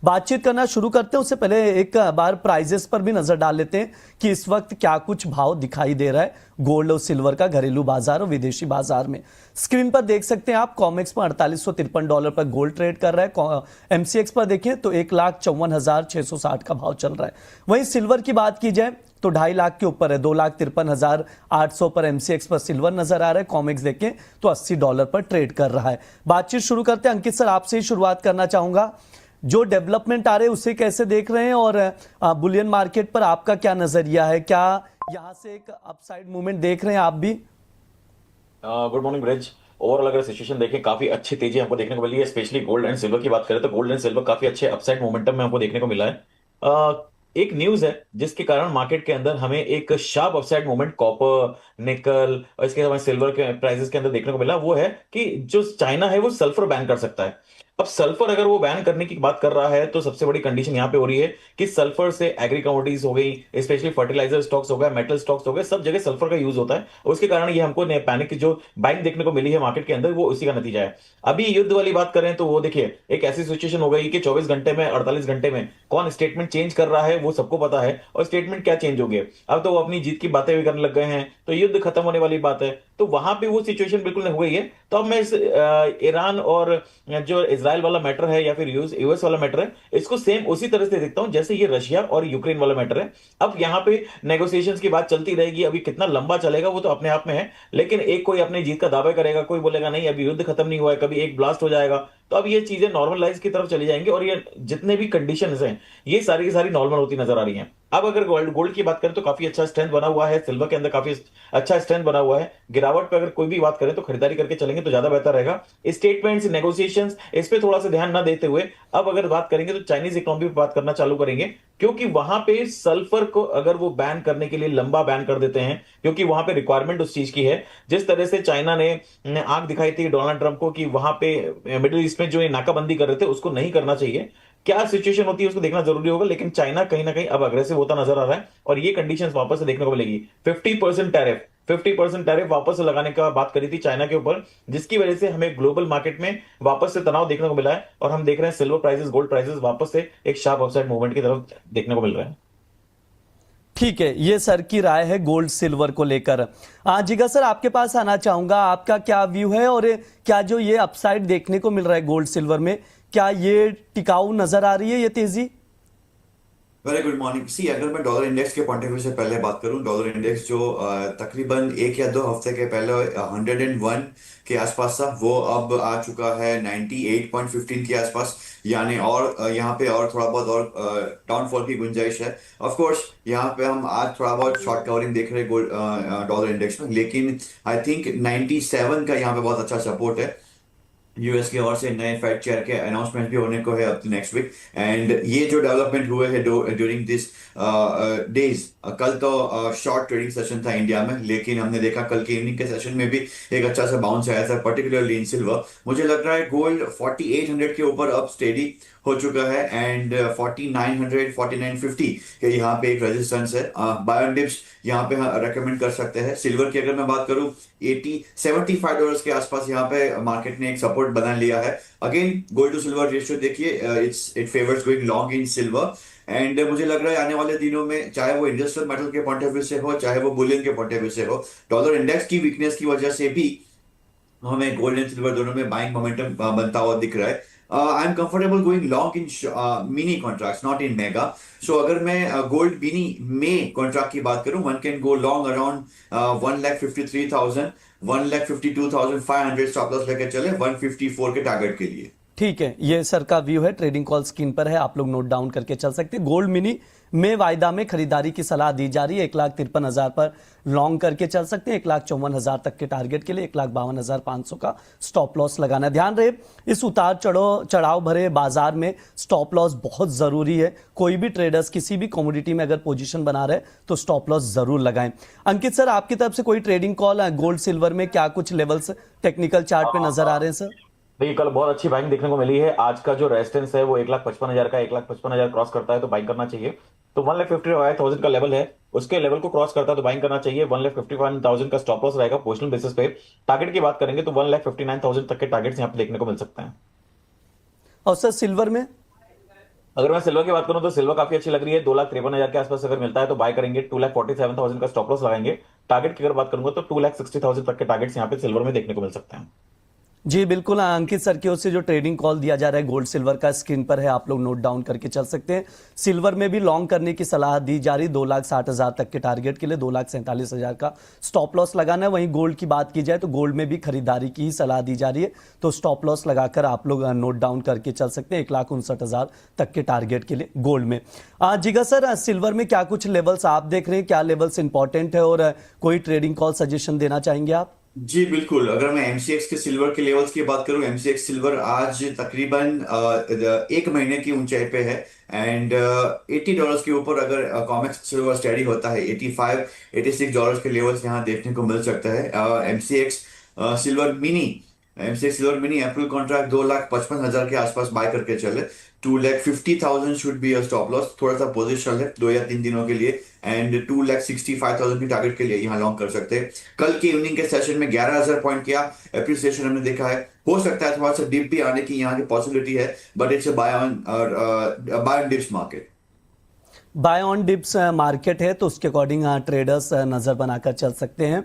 बातचीत करना शुरू करते हैं उससे पहले एक बार प्राइजेस पर भी नजर डाल लेते हैं कि इस वक्त क्या कुछ भाव दिखाई दे रहा है गोल्ड और सिल्वर का घरेलू बाजार और विदेशी बाजार में। स्क्रीन पर देख सकते हैं आप, कॉमेक्स पर $4853 पर गोल्ड ट्रेड कर रहा है। एमसीएक्स पर देखें तो 1,54,660 का भाव चल रहा है। वहीं सिल्वर की बात की जाए तो 2.5 लाख के ऊपर है, 2,53,800 पर एमसीएक्स पर सिल्वर नजर आ रहा है। कॉमेक्स देखें तो $80 पर ट्रेड कर रहा है। बातचीत शुरू करते हैं। अंकित सर, आपसे ही शुरुआत करना चाहूंगा, जो डेवलपमेंट आ रहे हैं उसे कैसे देख रहे हैं और बुलियन मार्केट पर आपका क्या नजरिया है? क्या यहां से एक अपसाइड मूवमेंट देख रहे हैं आप भी? Good morning bridge. ओवरऑल अगर सिचुएशन देखें, काफी अच्छी तेजी हमको देखने को मिली है। स्पेशली गोल्ड एंड सिल्वर की बात करें तो गोल्ड एंड सिल्वर काफी अच्छे अपसाइड मोमेंटम में हमको देखने को मिला है। एक न्यूज है जिसके कारण मार्केट के अंदर हमें एक शार्प अपसाइड मोमेंट कॉपर, निकल और इसके अलावा सिल्वर के प्राइसेस के अंदर देखने को मिला। वो है कि जो चाइना है वो सल्फर बैन कर सकता है। अब सल्फर अगर वो बैन करने की बात कर रहा है तो सबसे बड़ी कंडीशन यहाँ पे हो रही है कि सल्फर से एग्री कमोडिटीज हो गई, स्पेशली फर्टिलाइजर स्टॉक्स हो गए, मेटल स्टॉक्स हो गए, सब जगह सल्फर का यूज होता है और उसके कारण ये हमको पैनिक की जो बाइंग देखने को मिली है मार्केट के अंदर, वो उसी का नतीजा है। अभी युद्ध वाली बात करें तो वो देखिए एक ऐसी सिचुएशन हो गई कि 24 घंटे में 48 घंटे में कौन स्टेटमेंट चेंज कर रहा है वो सबको पता है। और स्टेटमेंट क्या चेंज हो गया, अब तो वो अपनी जीत की बातें भी करने लग गए हैं, तो युद्ध खत्म होने वाली बात है। तो वहां पे वो सिचुएशन बिल्कुल नहीं हो गई है। तो अब मैं इस ईरान और जो इसराइल वाला मैटर है या फिर यूएस वाला मैटर है, इसको सेम उसी तरह से देखता हूं जैसे ये रशिया और यूक्रेन वाला मैटर है। अब यहाँ पे नेगोशिएशंस की बात चलती रहेगी, अभी कितना लंबा चलेगा वो तो अपने आप में है, लेकिन एक कोई अपनी जीत का दावा करेगा, कोई बोलेगा नहीं अभी युद्ध खत्म नहीं हुआ है, कभी एक ब्लास्ट हो जाएगा। तो अब ये चीजें नॉर्मलाइज की तरफ चली जाएंगी और ये जितने भी कंडीशंस हैं ये सारी की सारी नॉर्मल होती नजर आ रही हैं। अब अगर गोल्ड गोल्ड की बात करें तो काफी अच्छा स्ट्रेंथ बना हुआ है, सिल्वर के अंदर काफी अच्छा स्ट्रेंथ बना हुआ है। गिरावट पे अगर कोई भी बात करें तो खरीदारी करके चलेंगे तो ज्यादा बेहतर रहेगा। स्टेटमेंट्स, नेगोशिएशंस, इस पे थोड़ा सा ध्यान ना देते हुए अब अगर बात करेंगे तो चाइनीज इकोनॉमी पे बात करना चालू करेंगे, क्योंकि वहां पे सल्फर को अगर वो बैन करने के लिए लंबा बैन कर देते हैं, क्योंकि वहां पे रिक्वायरमेंट उस चीज की है। जिस तरह से चाइना ने आंख दिखाई थी डोनाल्ड ट्रंप को कि वहां पे मिडिल ईस्ट में जो ये नाकाबंदी कर रहे थे उसको नहीं करना चाहिए, क्या सिचुएशन होती है उसको देखना जरूरी होगा। लेकिन चाइना कहीं ना कहीं अब अग्रेसिव होता नजर आ रहा है और ये कंडीशंस वापस से देखने को मिलेगी। 50% टैरिफ वापस से लगाने का बात करी थी चाइना के ऊपर, जिसकी वजह से हमें ग्लोबल मार्केट में वापस से तनाव देखने को मिला है और हम देख रहे हैं सिल्वर प्राइसेस, गोल्ड प्राइसेस वापस से एक शार्प अपसाइड मूवमेंट की तरफ देखने को मिल रहा है। ठीक है, ये सर की राय है गोल्ड सिल्वर को लेकर। जिगा सर, आपके पास आना चाहूंगा, आपका क्या व्यू है और क्या जो ये अपसाइड देखने को मिल रहा है गोल्ड सिल्वर में, क्या ये टिकाऊ नजर आ रही है ये तेजी? Very good morning. सी, अगर मैं डॉलर इंडेक्स के पॉइंट ऑफ व्यू से पहले बात करूं, डॉलर इंडेक्स जो तकरीबन 1 या 2 हफ्ते के पहले 101 के आसपास था, वो अब आ चुका है 98.15 के आसपास। यानी और यहाँ पे और थोड़ा बहुत और डाउनफॉल की गुंजाइश है। ऑफ कोर्स यहाँ पे हम आज थोड़ा बहुत शॉर्ट कवरिंग देख रहे हैं डॉलर इंडेक्स में, लेकिन आई थिंक 97 का यहाँ पे बहुत अच्छा सपोर्ट है। यूएस की ओर से नए फेड चेयर के अनाउंसमेंट भी होने को है अब नेक्स्ट वीक। एंड ये जो डेवलपमेंट हुए हैं ड्यूरिंग दिस डेज, कल तो शॉर्ट ट्रेडिंग सेशन था इंडिया में, लेकिन हमने देखा कल के इवनिंग के सेशन में भी एक अच्छा सा बाउंस आया था, पर्टिकुलरली इन सिल्वर। मुझे लग रहा है गोल्ड 4800 के ऊपर अब स्टेडी हो चुका है एंड 4900 4950 के यहाँ पे एक रेजिस्टेंस है। बाय डिप्स यहाँ पे रेकमेंड कर सकते हैं। सिल्वर की अगर मैं बात करूँ, 75 के आसपास यहाँ पे मार्केट ने एक सपोर्ट बना लिया है। Again gold to silver ratio देखिए, it favours going long in silver. And मुझे लग रहा है आने वाले दिनों में, चाहे वो इंडस्ट्रियल मेटल के पॉइंट ऑफ व्यू से हो, चाहे वो बुलियन के पॉइंट ऑफ व्यू से हो, डॉलर इंडेक्स की वीकनेस की वजह से भी हमें गोल्ड एंड सिल्वर दोनों में बाइंग मोमेंटम बनता हुआ दिख रहा है। I am comfortable going long in mini contracts, not in mega. So अगर मैं गोल्ड मिनी में कॉन्ट्रैक्ट की बात करूं, one can go long around 1,53,000 1,52,500 stop loss लेकर चले 154 के टारगेट के लिए। ठीक है, ये सर का व्यू है, ट्रेडिंग कॉल स्क्रीन पर है, आप लोग नोट डाउन करके चल सकते हैं। गोल्ड मिनी में वायदा में खरीदारी की सलाह दी जा रही है। 1,53,000 पर लॉन्ग करके चल सकते हैं, 1,54,000 तक के टारगेट के लिए 1,52,500 का स्टॉप लॉस लगाना। ध्यान रहे, इस उतार चढ़ाव भरे बाजार में स्टॉप लॉस बहुत जरूरी है। कोई भी ट्रेडर्स किसी भी कमोडिटी में अगर पोजीशन बना रहे तो स्टॉप लॉस जरूर लगाएं। अंकित सर, आपकी तरफ से कोई ट्रेडिंग कॉल है गोल्ड सिल्वर में? क्या कुछ लेवल्स टेक्निकल चार्ट पे नजर आ रहे हैं सर? देखिए कल बहुत अच्छी बाइंग देखने को मिली है। आज का जो रेजिस्टेंस है वो 1,55,000 का, 1,55,000 क्रॉस करता है तो बाइंग करना चाहिए। तो 1,55,000 का लेवल है, उसके लेवल को क्रॉस करता है तो बाइंग करना चाहिए। 1,51,000 का स्टॉप लॉस रहेगा पोजिशनल बेसिस पे। टारगेट की बात करेंगे तो 1,59,000 तक के टारगेट्स यहाँ पे देखने को मिल सकते हैं। और सर सिल्वर में? अगर मैं सिल्वर की बात करूं तो सिल्वर काफी अच्छी लग रही है। 2,53,000 के आसपास अगर मिलता है तो बाय करेंगे। 2,47,000 का स्टॉप लॉस लगाएंगे। टारगेट की अगर बात करूंगा तो 2,60,000 तक के टारगेट्स यहाँ पे सिल्वर में देखने को मिल सकते हैं। जी बिल्कुल, अंकित सर की ओर से जो ट्रेडिंग कॉल दिया जा रहा है गोल्ड सिल्वर का स्क्रीन पर है, आप लोग नोट डाउन करके चल सकते हैं। सिल्वर में भी लॉन्ग करने की सलाह दी जा रही, 2,60,000 तक के टारगेट के लिए 2,47,000 का स्टॉप लॉस लगाना है। वहीं गोल्ड की बात की जाए तो गोल्ड में भी खरीदारी की ही सलाह दी जा रही है, तो स्टॉप लॉस लगाकर आप लोग नोट डाउन करके चल सकते हैं 1,59,000 तक के टारगेट के लिए गोल्ड में। जिगा सर, सिल्वर में क्या कुछ लेवल्स आप देख रहे हैं, क्या लेवल्स इंपॉर्टेंट है और कोई ट्रेडिंग कॉल सजेशन देना चाहेंगे आप? जी बिल्कुल, अगर मैं एमसीएक्स के सिल्वर के लेवल्स की बात करूं, एमसीएक्स सिल्वर आज तकरीबन एक महीने की ऊंचाई पे है। एंड $80 के ऊपर अगर कॉमेक्स सिल्वर स्टडी होता है, $85-86 के लेवल्स यहाँ देखने को मिल सकता है। MCX silver mini MCX silver mini April contract 2,55,000 के आसपास बाय करके चले। 2,50,000 should be a stop loss, थोड़ा सा पोजिशन है 2 या 3 दिनों के लिए। एंड 2,65,000 की टारगेट के लिए यहाँ लॉन्ग कर सकते हैं। कल के इवनिंग के सेशन में 11,000 पॉइंट किया एप्रिसिएशन हमने देखा है। हो सकता है थोड़ा सा डिप भी आने की यहाँ की पॉसिबिलिटी है, but it's buy on dips market. Buy on dips market है, तो उसके अकॉर्डिंग ट्रेडर्स नज़र बनाकर चल सकते हैं।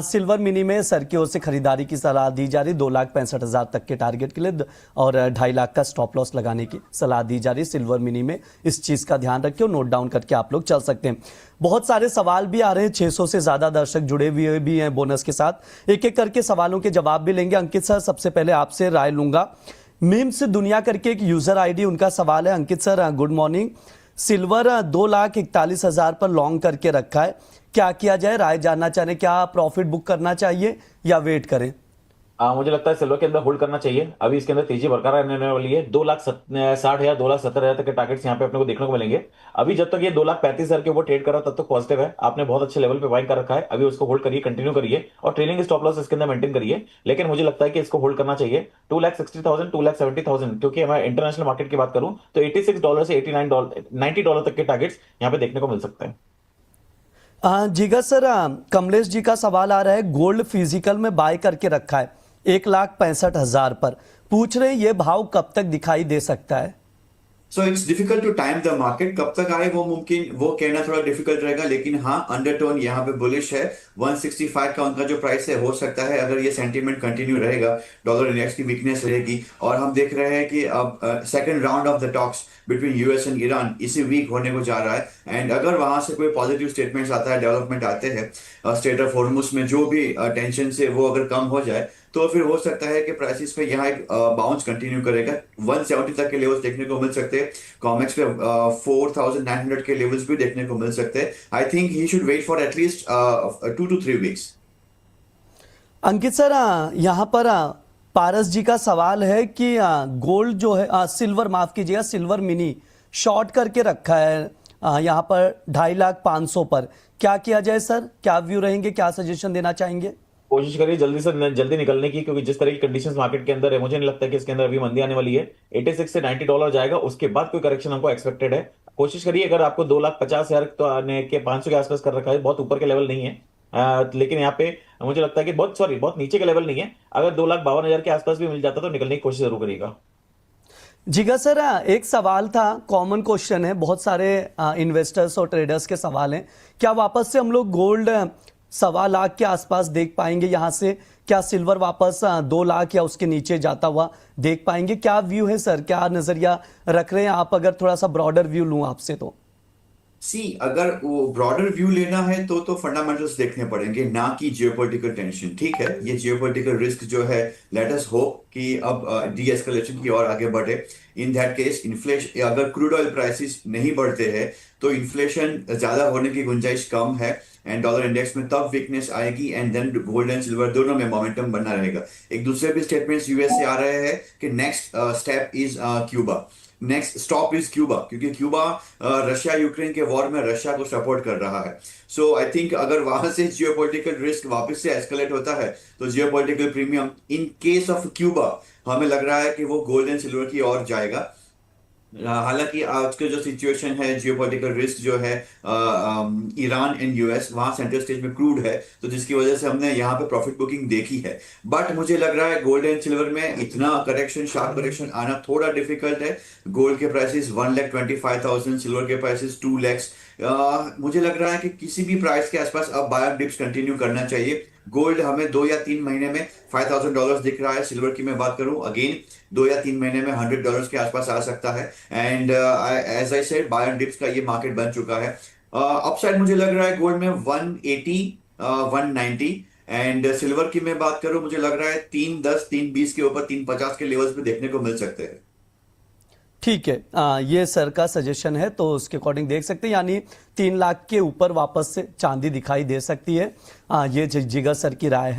सिल्वर मिनी में सर की ओर से खरीदारी की सलाह दी जा रही, 2,65,000 तक के टारगेट के लिए और 2.5 लाख का स्टॉप लॉस लगाने की सलाह दी जा रही सिल्वर मिनी में। इस चीज़ का ध्यान रखिए और नोट डाउन करके आप लोग चल सकते हैं। बहुत सारे सवाल भी आ रहे हैं, 600 से ज़्यादा दर्शक जुड़े हुए भी हैं बोनस के साथ। एक एक करके सवालों के जवाब भी लेंगे। अंकित सर, सबसे पहले आपसे राय लूंगा। मीम्स दुनिया करके एक यूज़र आईडी, उनका सवाल है। अंकित सर गुड मॉर्निंग। सिल्वर 2,41,000 पर लॉन्ग करके रखा है, क्या किया जाए? राय जानना चाह रहे हैं, क्या प्रॉफिट बुक करना चाहिए या वेट करें? मुझे लगता है सिल्वर के अंदर होल्ड करना चाहिए। अभी इसके अंदर तेजी बरकरार रहने वाली है। 2,60,000 2,70,000 तक के टारगेट्स यहाँ पे अपने को देखने को मिलेंगे। अभी जब तक ये 2,35,000 के ऊपर ट्रेड कर रहा है तब तक पॉजिटिव है। आपने बहुत अच्छे लेवल पे बाइंग कर रखा है, अभी उसको होल्ड करिए, कंटिन्यू करिए और ट्रेलिंग स्टॉप लॉस इसके अंदर मेंटेन करिए। लेकिन मुझे लगता है कि इसको होल्ड करना चाहिए 2,60,000 2,70,000, क्योंकि मैं इंटरनेशनल मार्केट की बात करूं तो $86 से $89 $90 तक के टारगेट्स यहाँ पे देखने को मिल सकते हैं। जीगा सर, कमलेश जी का सवाल आ रहा है, गोल्ड फिजिकल में बाय करके रखा है 1,65,000 पर, पूछ रहे ये भाव कब तक दिखाई दे सकता है? So it's difficult to time the market, कब तक आए वो मुमकिन वो कहना थोड़ा डिफिकल्ट रहेगा। लेकिन हाँ, अंडरटोन यहाँ पे बुलिश है। 165 का उनका जो प्राइस है, हो सकता है अगर ये सेंटीमेंट कंटिन्यू रहेगा, डॉलर इंडेक्स की वीकनेस रहेगी। और हम देख रहे हैं कि अब second round of the talks between US and Iran इसी वीक होने को जा रहा है। एंड अगर वहां से कोई पॉजिटिव स्टेटमेंट्स आता है, डेवलपमेंट आते हैं, स्टेट ऑफ हॉर्मुज में जो भी टेंशन से वो अगर कम हो जाए, तो फिर हो सकता है कि प्राइसेस पे यहाँ एक बाउंस कंटिन्यू करेगा। 170 तक के लेवल्स देखने को मिल सकते हैं। कॉमेक्स पे 4,900 के लेवल्स भी देखने को मिल सकते हैं। I think he should wait for at least 2 to 3 weeks. Ankit sir, यहाँ पर पारस जी का सवाल है कि गोल्ड जो है, सिल्वर माफ कीजिएगा, सिल्वर मिनी शॉर्ट करके रखा है यहाँ पर 2,50,500 पर, क्या किया जाए सर? क्या व्यू रहेंगे, क्या सजेशन देना चाहेंगे? कोशिश करिए जल्दी से जल्दी निकलने की, क्योंकि जिस तरह की कंडीशंस मार्केट के अंदर है, मुझे नहीं लगता कि इसके अंदर अभी मंदी आने वाली है। 86 से $90 जाएगा, उसके बाद कोई करेक्शन हमको एक्सपेक्टेड है। कोशिश करिए, अगर आपको 2,50,000 तो आने के 500 के आसपास कर रखा है, बहुत ऊपर के लेवल नहीं है। लेकिन यहाँ पे मुझे लगता है कि बहुत नीचे का लेवल नहीं है। अगर 2,52,000 के आसपास भी मिल जाता तो निकलने की कोशिश जरूर करिएगा। जिगा सर, एक सवाल था, कॉमन क्वेश्चन है, बहुत सारे इन्वेस्टर्स और ट्रेडर्स के सवाल हैं, क्या वापस से हम लोग गोल्ड 1.25 लाख के आसपास देख पाएंगे यहाँ से? क्या सिल्वर वापस 2 लाख या उसके नीचे जाता हुआ देख पाएंगे? क्या व्यू है सर, क्या नजरिया रख रहे हैं आप? अगर थोड़ा सा ब्रॉडर व्यू लूं आपसे तो। अगर वो ब्रॉडर व्यू लेना है तो फंडामेंटल्स देखने पड़ेंगे, ना कि जियोपॉलिटिकल टेंशन। ठीक है, ये जियोपॉलिटिकल रिस्क जो है, लेट अस होप कि अब डी एस्केलेशन की ओर आगे बढ़े। इन दैट केस इन्फ्लेशन, अगर क्रूड ऑयल प्राइसेस नहीं बढ़ते हैं तो इन्फ्लेशन ज्यादा होने की गुंजाइश कम है एंड डॉलर इंडेक्स में तब वीकनेस आएगी। And then gold and silver दोनों में मोमेंटम बना रहेगा। एक दूसरे भी स्टेटमेंट्स यूएस से आ रहे हैं कि next step is Cuba, next stop is Cuba, क्योंकि क्यूबा रशिया यूक्रेन के वॉर में रशिया को सपोर्ट कर रहा है। सो आई थिंक अगर वहां से जियोपॉलिटिकल रिस्क वापस से एस्केलेट होता है तो geopolitical premium in case of Cuba हमें लग रहा है कि वो गोल्ड एंड सिल्वर की ओर जाएगा। हालांकि आज का जो सिचुएशन है, जियोपॉलिटिकल रिस्क जो है, ईरान एंड यूएस, वहां सेंटर स्टेज में क्रूड है, तो जिसकी वजह से हमने यहाँ पे प्रॉफिट बुकिंग देखी है। बट मुझे लग रहा है गोल्ड एंड सिल्वर में इतना करेक्शन, शार्प करेक्शन आना थोड़ा डिफिकल्ट है। गोल्ड के प्राइसेस 1,25,000, सिल्वर के प्राइसेस 2 lakhs। मुझे लग रहा है कि किसी भी प्राइस के आसपास अब बायर डिप्स कंटिन्यू करना चाहिए। गोल्ड हमें 2 या 3 महीने में $5,000 दिख रहा है। सिल्वर की मैं बात करूं, अगेन 2 या 3 महीने में $100 के आसपास आ सकता है। And as I said, buy and dips का ये मार्केट बन चुका है। अपसाइड मुझे लग रहा है गोल्ड में 180, 190। एंड सिल्वर की मैं बात करूं, मुझे लग रहा है 310, 320 के ऊपर 350 के लेवल्स पे देखने को मिल सकते हैं। ठीक है, ये सर का सजेशन है तो उसके अकॉर्डिंग देख सकते हैं, यानी 3 लाख के ऊपर वापस से चांदी दिखाई दे सकती है। ये जिगर सर की राय है।